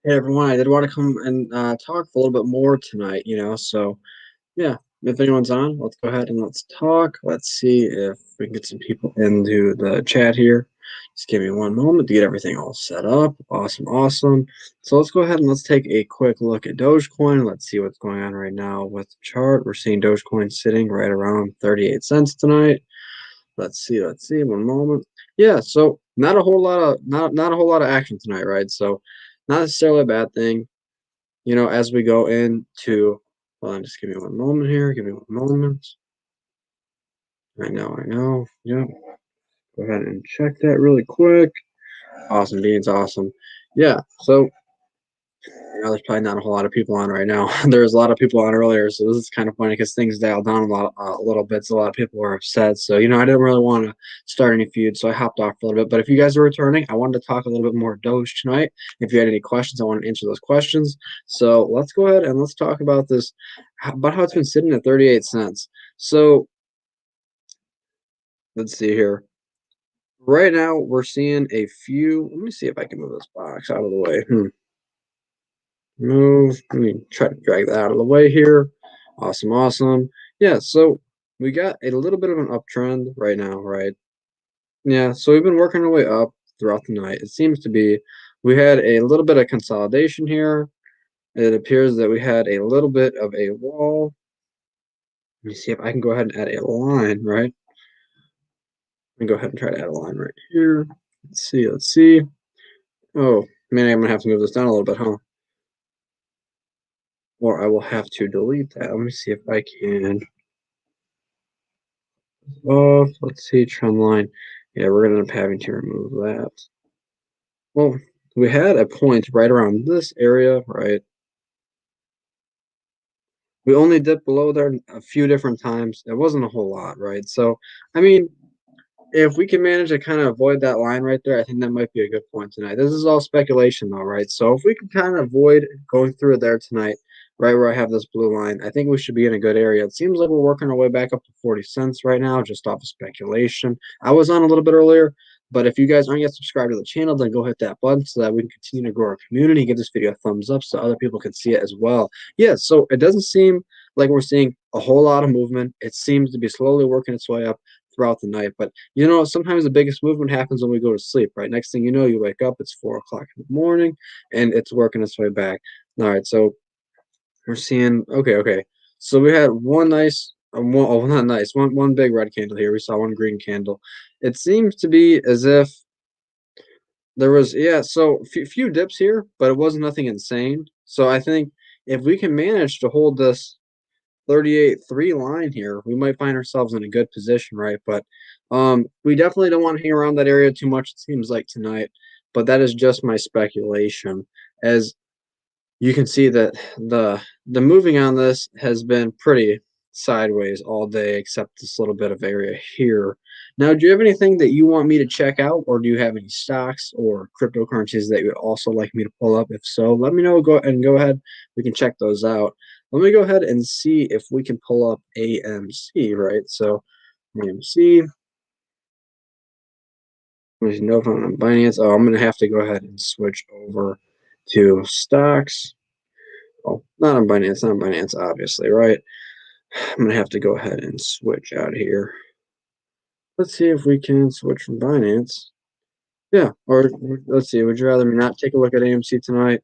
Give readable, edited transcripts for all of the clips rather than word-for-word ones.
Hey everyone, I did want to come and talk a little bit more tonight, so yeah, if anyone's on, let's go ahead and let's talk. Let's see if we can get some people into the chat here. Just give me one moment to get everything all set up. Awesome, awesome. So let's go ahead and let's take a quick look at Dogecoin. Let's see what's going on right now with the chart. We're seeing Dogecoin sitting right around 38 cents tonight. Let's see, one moment. Yeah, so not a whole lot of not a whole lot of action tonight, right? So not necessarily a bad thing, as we go into hold on, just give me one moment here. Give me one moment. I know. Yep. Go ahead and check that really quick. Awesome beans, awesome. Yeah, so there's probably not a whole lot of people on right now. There's a lot of people on earlier, so this is kind of funny because things dialed down a little bit. So a lot of people were upset. So I didn't really want to start any feud, so I hopped off for a little bit. But if you guys are returning, I wanted to talk a little bit more Doge tonight. If you had any questions, I want to answer those questions. So let's go ahead and let's talk about this, about how it's been sitting at 38 cents. So let's see here. Right now, we're seeing a few. Let me see if I can move this box out of the way. Move. Let me try to drag that out of the way here. Awesome, awesome. Yeah, so we got a little bit of an uptrend right now, right? Yeah, so we've been working our way up throughout the night. It seems to be we had a little bit of consolidation here. It appears that we had a little bit of a wall. Let me see if I can go ahead and add a line, right? Let me go ahead and try to add a line right here. Let's see, let's see. Oh, man, I'm gonna have to move this down a little bit, huh? Or I will have to delete that. Let me see if I can. Let's see, trend line. Yeah, we're gonna end up having to remove that. Well, we had a point right around this area, right? We only dipped below there a few different times. It wasn't a whole lot, right? So, I mean, if we can manage to kind of avoid that line right there, I think that might be a good point tonight. This is all speculation, though, right? So if we can kind of avoid going through there tonight, right where I have this blue line, I think we should be in a good area. It seems like we're working our way back up to 40 cents right now, just off of speculation. I was on a little bit earlier, but if you guys aren't yet subscribed to the channel, then go hit that button so that we can continue to grow our community. Give this video a thumbs up so other people can see it as well. Yeah, so it doesn't seem like we're seeing a whole lot of movement. It seems to be slowly working its way up throughout the night. But sometimes the biggest movement happens when we go to sleep, right? Next thing you know, you wake up, it's 4 o'clock in the morning, and it's working its way back. All right, so we're seeing okay. So we had one nice, not nice, one big red candle here. We saw one green candle. It seems to be as if there was so few dips here, but it wasn't nothing insane. So I think if we can manage to hold this 38.3 line here, we might find ourselves in a good position, right? But we definitely don't want to hang around that area too much, it seems like tonight. But that is just my speculation. As you can see that the moving on this has been pretty sideways all day, except this little bit of area here. Now, do you have anything that you want me to check out, or do you have any stocks or cryptocurrencies that you would also like me to pull up? If so, let me know. Go ahead. We can check those out. Let me go ahead and see if we can pull up AMC, right? So AMC, there's no phone on Binance. Oh, I'm gonna have to go ahead and switch over to stocks. Oh, not on Binance, obviously, right? I'm gonna have to go ahead and switch out here. Let's see if we can switch from Binance. Yeah, or let's see. Would you rather me not take a look at AMC tonight?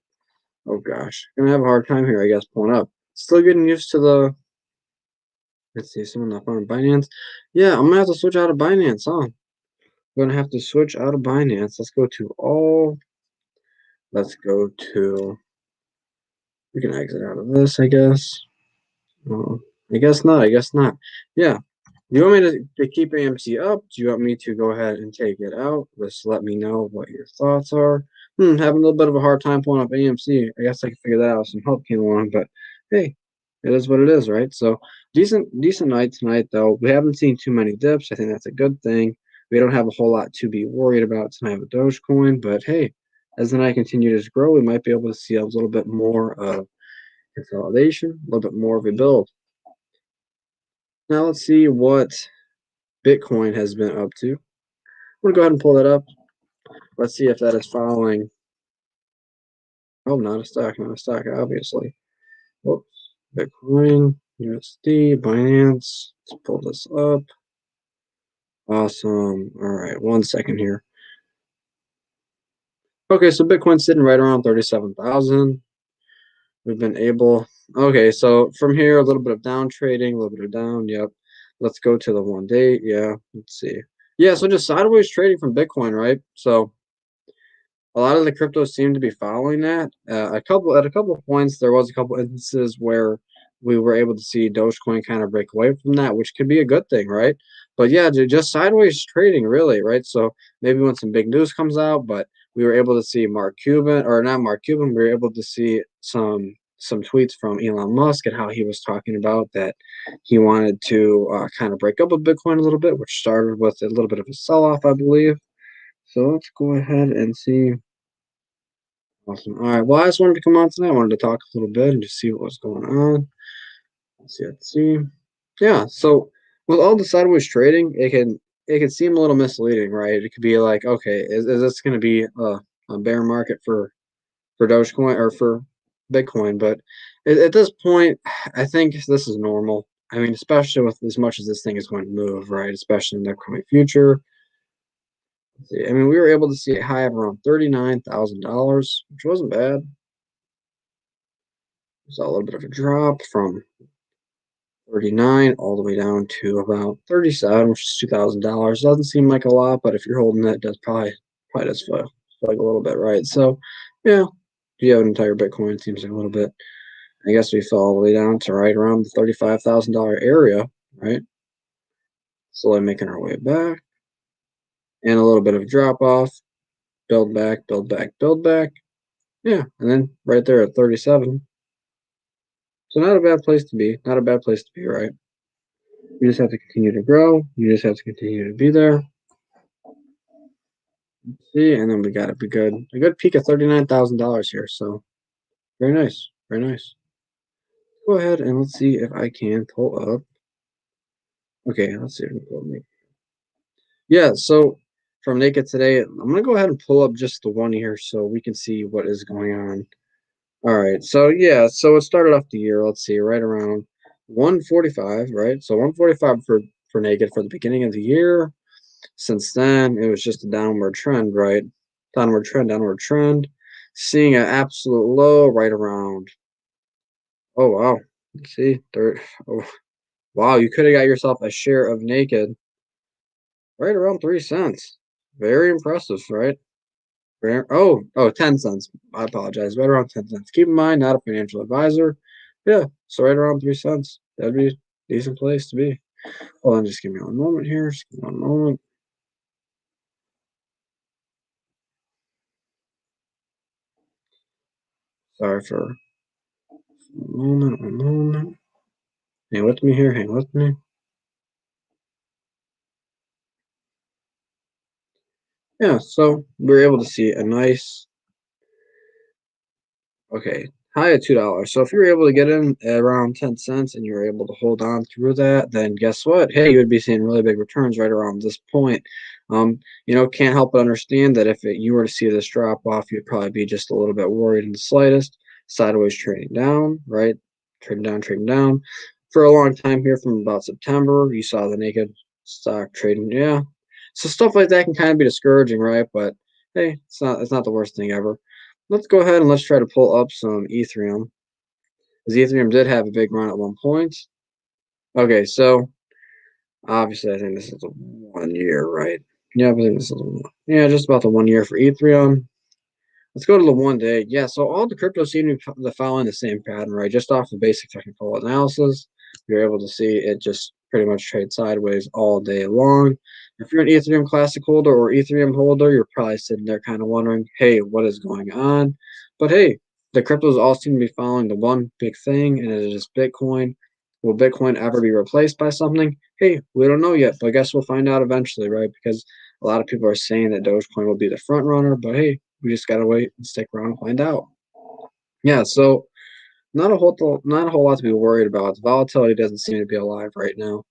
Oh gosh, gonna have a hard time here, I guess, pulling up. Still getting used to the. Let's see, someone up on Binance. Yeah, I'm gonna have to switch out of Binance, huh? I'm gonna have to switch out of Binance. Let's go to all. Let's go to. We can exit out of this, I guess. Oh, I guess not. I guess not. Yeah. You want me to keep AMC up? Do you want me to go ahead and take it out? Just let me know what your thoughts are. Having a little bit of a hard time pulling up AMC. I guess I can figure that out. Some help came along, but hey, it is what it is, right? So decent night tonight, though. We haven't seen too many dips. I think that's a good thing. We don't have a whole lot to be worried about tonight with Dogecoin, but hey, as the night continues to grow, we might be able to see a little bit more of consolidation, a little bit more of a build. Now let's see what Bitcoin has been up to. I'm going to go ahead and pull that up. Let's see if that is following Oh, not a stock, not a stock, obviously. Whoops. Bitcoin, USD, Binance. Let's pull this up. Awesome. All right, 1 second here. Okay, so Bitcoin's sitting right around 37,000. We've been able. Okay, so from here, a little bit of down trading, a little bit of down. Yep. Let's go to the 1 day. Yeah, let's see. Yeah, so just sideways trading from Bitcoin, right? So a lot of the cryptos seem to be following that. At a couple of points, there was a couple instances where we were able to see Dogecoin kind of break away from that, which could be a good thing, right? But yeah, just sideways trading, really, right? So maybe when some big news comes out, but we were able to see Mark Cuban, or not Mark Cuban, we were able to see some tweets from Elon Musk and how he was talking about that he wanted to kind of break up with Bitcoin a little bit, which started with a little bit of a sell-off, I believe. So let's go ahead and see. Awesome. All right. Well, I just wanted to come on tonight. I wanted to talk a little bit and just see what was going on. Let's see. Let's see. Yeah. So with all the sideways trading, it can seem a little misleading, right? It could be like, okay, is this going to be a bear market for Dogecoin or for Bitcoin? But at this point, I think this is normal. I mean, especially with as much as this thing is going to move, right? Especially in the upcoming future. I mean, we were able to see a high of around $39,000, which wasn't bad. Saw a little bit of a drop from 39 all the way down to about 37, which is $2,000. Doesn't seem like a lot, but if you're holding that, does probably does feel like a little bit, right? So, yeah, if you have an entire Bitcoin, it seems like a little bit. I guess we fell all the way down to right around the $35,000 area, right? Slowly making our way back, and a little bit of drop off, build back, build back, build back. Yeah, and then right there at 37. So not a bad place to be. Not a bad place to be, right? You just have to continue to grow. You just have to continue to be there. See, and then we got a good peak of $39,000 here. So very nice, very nice. Go ahead and let's see if I can pull up. Okay, let's see if I can pull up Naked. Yeah, so from Naked today, I'm gonna go ahead and pull up just the one here so we can see what is going on. All right, so yeah, so it started off the year. Let's see, right around 145, right? So 145 for Naked for the beginning of the year. Since then, it was just a downward trend, right? Downward trend, downward trend. Seeing an absolute low right around. Oh wow! See, third. Oh wow! You could have got yourself a share of Naked right around 3 cents. Very impressive, right? Oh, 10 cents. I apologize. Right around 10 cents. Keep in mind, not a financial advisor. Yeah, so right around 3 cents. That'd be a decent place to be. Hold on, just give me one moment here. Just give me one moment. Sorry for one moment. One moment. Hang with me here. Hang with me. Yeah, so we were able to see a nice, okay, high of $2. So if you were able to get in at around 10 cents and you were able to hold on through that, then guess what? Hey, you would be seeing really big returns right around this point. Can't help but understand that if you were to see this drop off, you'd probably be just a little bit worried in the slightest. Sideways trading down, right? Trading down, trading down. For a long time here from about September, you saw the naked stock trading. Yeah. So stuff like that can kind of be discouraging, right? But hey, it's not the worst thing ever. Let's go ahead and let's try to pull up some Ethereum. Because Ethereum did have a big run at one point. Okay, so obviously I think this is a 1 year, right? Yeah, I believe this is yeah, just about the 1 year for Ethereum. Let's go to the 1 day. Yeah, so all the cryptos seem to be following the same pattern, right? Just off the basic technical analysis, you're able to see it just pretty much trade sideways all day long. If you're an Ethereum Classic holder or Ethereum holder, you're probably sitting there kind of wondering, hey, what is going on? But hey, the cryptos all seem to be following the one big thing, and it is just Bitcoin. Will Bitcoin ever be replaced by something? Hey, we don't know yet, but I guess we'll find out eventually, right? Because a lot of people are saying that Dogecoin will be the front runner, but hey, we just gotta wait and stick around and find out. Yeah, so not a whole lot to be worried about. The volatility doesn't seem to be alive right now.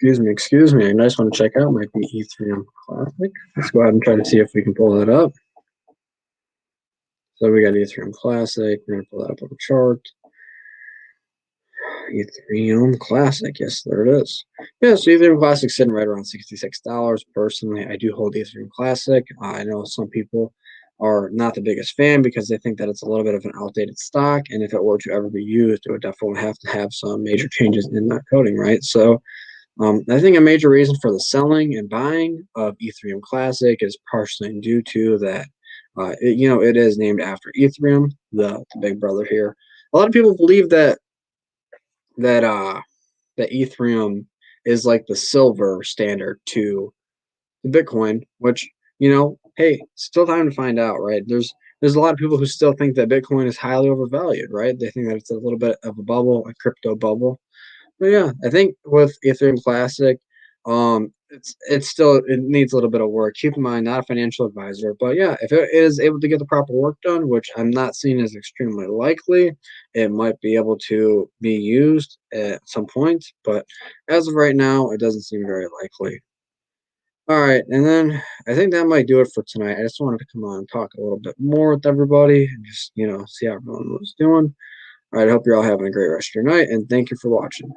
Excuse me. I just want to check out my Ethereum Classic. Let's go ahead and try to see if we can pull that up. So we got Ethereum Classic. We're gonna pull that up on the chart. Ethereum Classic, yes, there it is. Yeah, so Ethereum Classic sitting right around $66. Personally, I do hold Ethereum Classic. I know some people are not the biggest fan because they think that it's a little bit of an outdated stock, and if it were to ever be used, it would definitely have to have some major changes in that coding, right? So I think a major reason for the selling and buying of Ethereum Classic is partially due to that. It is named after Ethereum, the big brother here. A lot of people believe that that Ethereum is like the silver standard to the Bitcoin, which hey, still time to find out, right? There's a lot of people who still think that Bitcoin is highly overvalued, right? They think that it's a little bit of a bubble, a crypto bubble. But yeah, I think with Ethereum Classic, it needs a little bit of work. Keep in mind, not a financial advisor, but yeah, if it is able to get the proper work done, which I'm not seeing as extremely likely, it might be able to be used at some point. But as of right now, it doesn't seem very likely. All right, and then I think that might do it for tonight. I just wanted to come on and talk a little bit more with everybody and just see how everyone was doing. All right, I hope you're all having a great rest of your night, and thank you for watching.